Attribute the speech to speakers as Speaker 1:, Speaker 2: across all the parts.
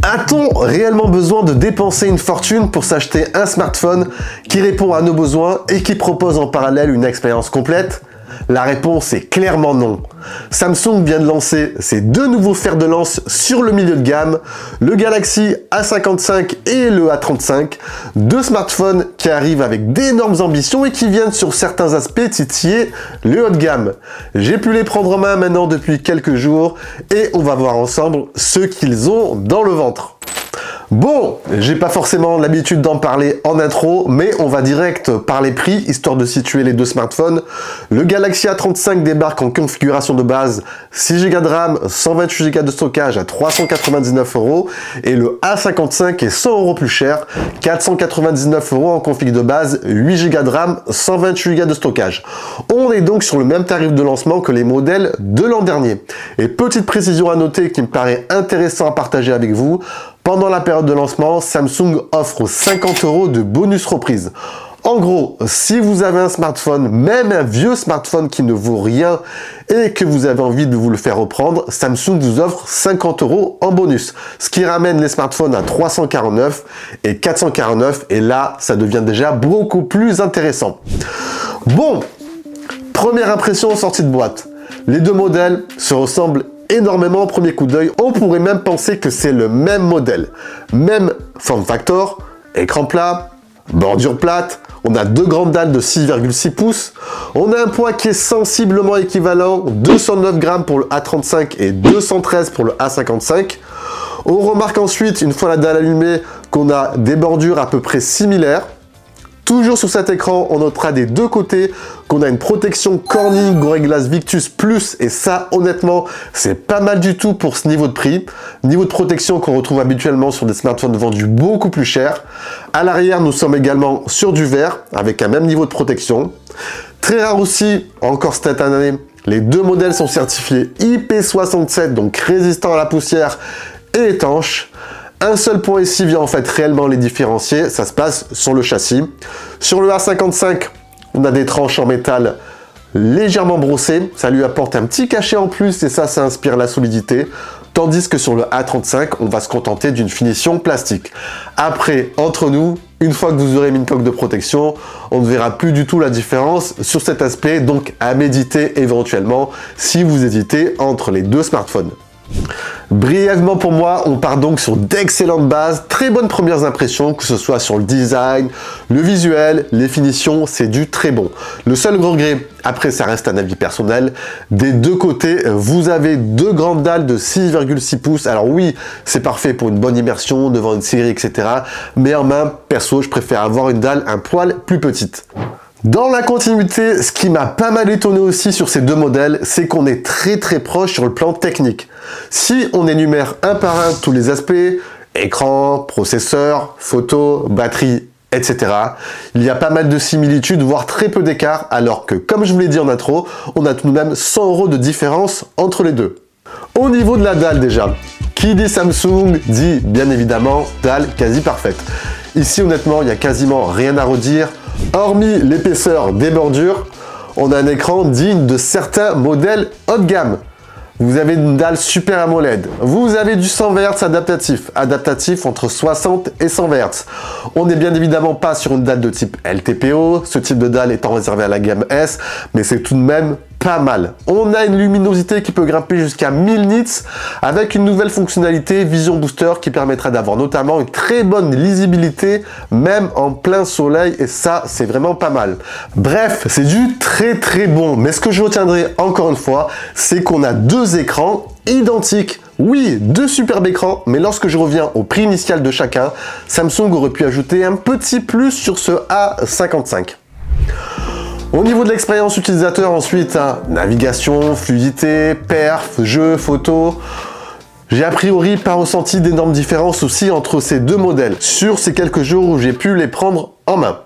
Speaker 1: A-t-on réellement besoin de dépenser une fortune pour s'acheter un smartphone qui répond à nos besoins et qui propose en parallèle une expérience complète? La réponse est clairement non. Samsung vient de lancer ses deux nouveaux fers de lance sur le milieu de gamme, le Galaxy A55 et le A35, deux smartphones qui arrivent avec d'énormes ambitions et qui viennent sur certains aspects titiller le haut de gamme. J'ai pu les prendre en main maintenant depuis quelques jours et on va voir ensemble ce qu'ils ont dans le ventre. Bon, j'ai pas forcément l'habitude d'en parler en intro, mais on va direct par les prix, histoire de situer les deux smartphones. Le Galaxy A35 débarque en configuration de base 6 Go de RAM, 128 Go de stockage à 399 € et le A55 est 100 € plus cher, 499 € en config de base, 8 Go de RAM, 128 Go de stockage. On est donc sur le même tarif de lancement que les modèles de l'an dernier. Et petite précision à noter qui me paraît intéressant à partager avec vous, pendant la période de lancement, Samsung offre 50 € de bonus reprise. En gros, si vous avez un smartphone, même un vieux smartphone qui ne vaut rien et que vous avez envie de vous le faire reprendre, Samsung vous offre 50 € en bonus. Ce qui ramène les smartphones à 349 et 449 et là, ça devient déjà beaucoup plus intéressant. Bon, première impression en sortie de boîte. Les deux modèles se ressemblent énormément au premier coup d'œil. On pourrait même penser que c'est le même modèle. Même form factor, écran plat, bordure plate, on a deux grandes dalles de 6,6 pouces, on a un poids qui est sensiblement équivalent, 209 grammes pour le A35 et 213 pour le A55. On remarque ensuite, une fois la dalle allumée, qu'on a des bordures à peu près similaires. Toujours sur cet écran, on notera des deux côtés qu'on a une protection Corning Gorilla Glass Victus Plus et ça, honnêtement, c'est pas mal du tout pour ce niveau de prix. Niveau de protection qu'on retrouve habituellement sur des smartphones vendus beaucoup plus cher. À l'arrière, nous sommes également sur du verre avec un même niveau de protection. Très rare aussi, encore cette année, les deux modèles sont certifiés IP67, donc résistants à la poussière et étanches. Un seul point ici vient en fait réellement les différencier, ça se passe sur le châssis. Sur le A55, on a des tranches en métal légèrement brossées, ça lui apporte un petit cachet en plus et ça inspire la solidité. Tandis que sur le A35, on va se contenter d'une finition plastique. Après, entre nous, une fois que vous aurez mis une coque de protection, on ne verra plus du tout la différence sur cet aspect, donc à méditer éventuellement si vous hésitez entre les deux smartphones. Brièvement pour moi, on part donc sur d'excellentes bases, très bonnes premières impressions, que ce soit sur le design, le visuel, les finitions, c'est du très bon. Le seul regret, après ça reste un avis personnel, des deux côtés, vous avez deux grandes dalles de 6,6 pouces. Alors oui, c'est parfait pour une bonne immersion devant une série, etc. Mais en main, perso, je préfère avoir une dalle un poil plus petite. Dans la continuité, ce qui m'a pas mal étonné aussi sur ces deux modèles, c'est qu'on est très proche sur le plan technique. Si on énumère un par un tous les aspects, écran, processeur, photo, batterie, etc., il y a pas mal de similitudes, voire très peu d'écart, alors que, comme je vous l'ai dit en intro, on a tout de même 100 € de différence entre les deux. Au niveau de la dalle déjà, qui dit Samsung dit bien évidemment dalle quasi parfaite. Ici honnêtement, il n'y a quasiment rien à redire. Hormis l'épaisseur des bordures, on a un écran digne de certains modèles haut de gamme. Vous avez une dalle Super AMOLED. Vous avez du 120 Hz adaptatif entre 60 et 120 Hz. On n'est bien évidemment pas sur une dalle de type LTPO, ce type de dalle étant réservé à la gamme S, mais c'est tout de même pas mal. On a une luminosité qui peut grimper jusqu'à 1000 nits avec une nouvelle fonctionnalité Vision Booster qui permettra d'avoir notamment une très bonne lisibilité même en plein soleil et ça c'est vraiment pas mal. Bref, c'est du très bon, mais ce que je retiendrai encore une fois, c'est qu'on a deux écrans identiques. Oui, deux superbes écrans, mais lorsque je reviens au prix initial de chacun, Samsung aurait pu ajouter un petit plus sur ce A55. Au niveau de l'expérience utilisateur ensuite, navigation, fluidité, perf, jeu, photo, j'ai a priori pas ressenti d'énormes différences aussi entre ces deux modèles sur ces quelques jours où j'ai pu les prendre en main.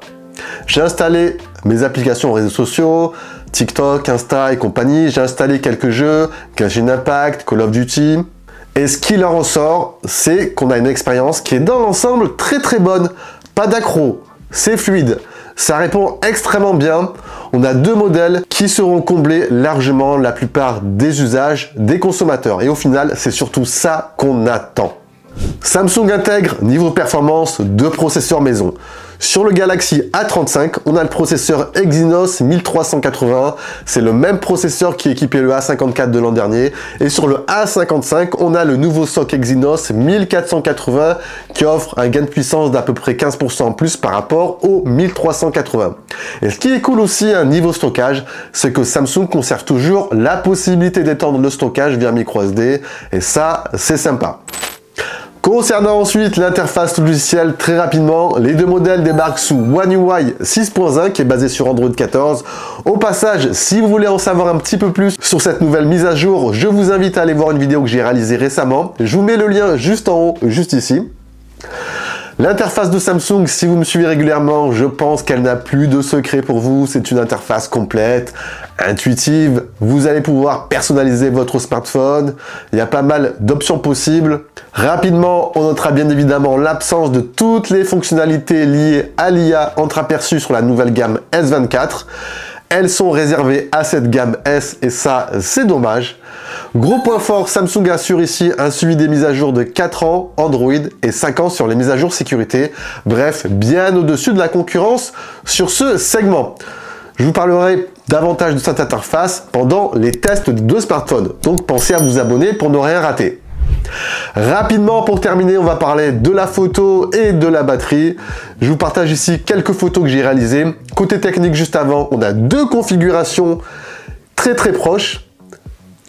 Speaker 1: J'ai installé mes applications réseaux sociaux, TikTok, Insta et compagnie, j'ai installé quelques jeux, Genshin Impact, Call of Duty, et ce qui en ressort, c'est qu'on a une expérience qui est dans l'ensemble très bonne, pas d'accro, c'est fluide. Ça répond extrêmement bien. On a deux modèles qui seront comblés largement la plupart des usages des consommateurs. Et au final, c'est surtout ça qu'on attend. Samsung intègre, niveau performance, 2 processeurs maison. Sur le Galaxy A35, on a le processeur Exynos 1380, c'est le même processeur qui équipait le A54 de l'an dernier. Et sur le A55, on a le nouveau SoC Exynos 1480 qui offre un gain de puissance d'à peu près 15% en plus par rapport au 1380. Et ce qui est cool aussi, un niveau stockage, c'est que Samsung conserve toujours la possibilité d'étendre le stockage via micro SD, et ça, c'est sympa. Concernant ensuite l'interface logicielle, très rapidement, les deux modèles débarquent sous One UI 6.1 qui est basé sur Android 14. Au passage, si vous voulez en savoir un petit peu plus sur cette nouvelle mise à jour, je vous invite à aller voir une vidéo que j'ai réalisée récemment. Je vous mets le lien juste en haut, juste ici. L'interface de Samsung, si vous me suivez régulièrement, je pense qu'elle n'a plus de secret pour vous. C'est une interface complète, intuitive. Vous allez pouvoir personnaliser votre smartphone. Il y a pas mal d'options possibles. Rapidement, on notera bien évidemment l'absence de toutes les fonctionnalités liées à l'IA entreaperçues sur la nouvelle gamme S24. Elles sont réservées à cette gamme S et ça, c'est dommage. Gros point fort, Samsung assure ici un suivi des mises à jour de 4 ans Android et 5 ans sur les mises à jour sécurité. Bref, bien au-dessus de la concurrence sur ce segment. Je vous parlerai davantage de cette interface pendant les tests des deux smartphones. Donc pensez à vous abonner pour ne rien rater. Rapidement, pour terminer, on va parler de la photo et de la batterie. Je vous partage ici quelques photos que j'ai réalisées. Côté technique, juste avant, on a deux configurations très proches.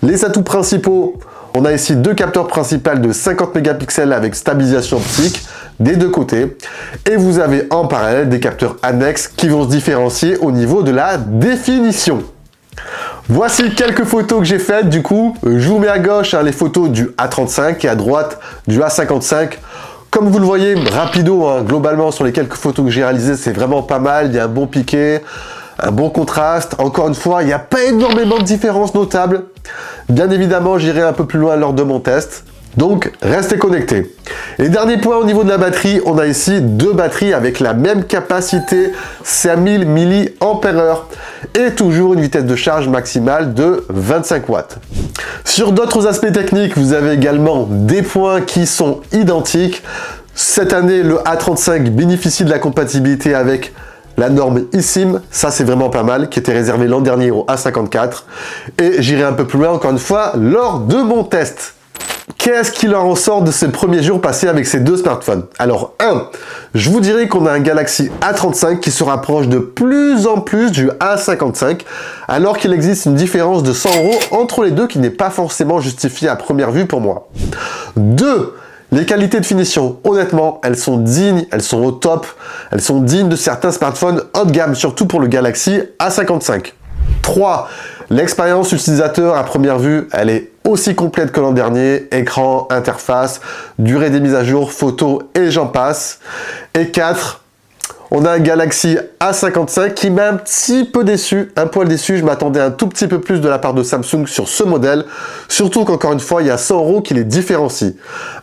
Speaker 1: Les atouts principaux, on a ici deux capteurs principaux de 50 mégapixels avec stabilisation optique des deux côtés. Et vous avez en parallèle des capteurs annexes qui vont se différencier au niveau de la définition. Voici quelques photos que j'ai faites. Du coup, je vous mets à gauche les photos du A35 et à droite du A55. Comme vous le voyez, rapido, globalement sur les quelques photos que j'ai réalisées, c'est vraiment pas mal. Il y a un bon piqué, un bon contraste. Encore une fois, il n'y a pas énormément de différences notables. Bien évidemment, j'irai un peu plus loin lors de mon test. Donc, restez connectés. Et dernier point au niveau de la batterie, on a ici deux batteries avec la même capacité, 5000 mAh et toujours une vitesse de charge maximale de 25 watts. Sur d'autres aspects techniques, vous avez également des points qui sont identiques. Cette année, le A35 bénéficie de la compatibilité avec la norme eSIM, ça c'est vraiment pas mal, qui était réservée l'an dernier au A54. Et j'irai un peu plus loin encore une fois lors de mon test. Qu'est-ce qu'il en ressort de ces premiers jours passés avec ces deux smartphones? Alors, je vous dirais qu'on a un Galaxy A35 qui se rapproche de plus en plus du A55, alors qu'il existe une différence de 100 € entre les deux qui n'est pas forcément justifiée à première vue pour moi. 2. Les qualités de finition, honnêtement, elles sont dignes, elles sont au top, elles sont dignes de certains smartphones haut de gamme, surtout pour le Galaxy A55. 3. L'expérience utilisateur à première vue, elle est aussi complète que l'an dernier, écran, interface, durée des mises à jour, photos et j'en passe. Et 4, on a un Galaxy A55 qui m'a un petit peu déçu, un poil déçu. Je m'attendais un tout petit peu plus de la part de Samsung sur ce modèle, surtout qu'encore une fois, il y a 100 € qui les différencient.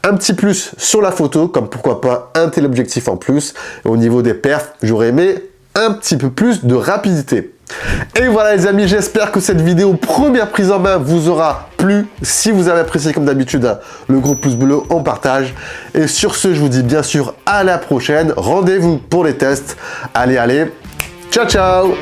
Speaker 1: Un petit plus sur la photo, comme pourquoi pas un téléobjectif en plus. Et au niveau des perfs, j'aurais aimé un petit peu plus de rapidité. Et voilà les amis, j'espère que cette vidéo première prise en main vous aura plu. Si vous avez apprécié comme d'habitude, le gros pouce bleu, on partage. Et sur ce, je vous dis bien sûr à la prochaine. Rendez-vous pour les tests. Allez, ciao ciao.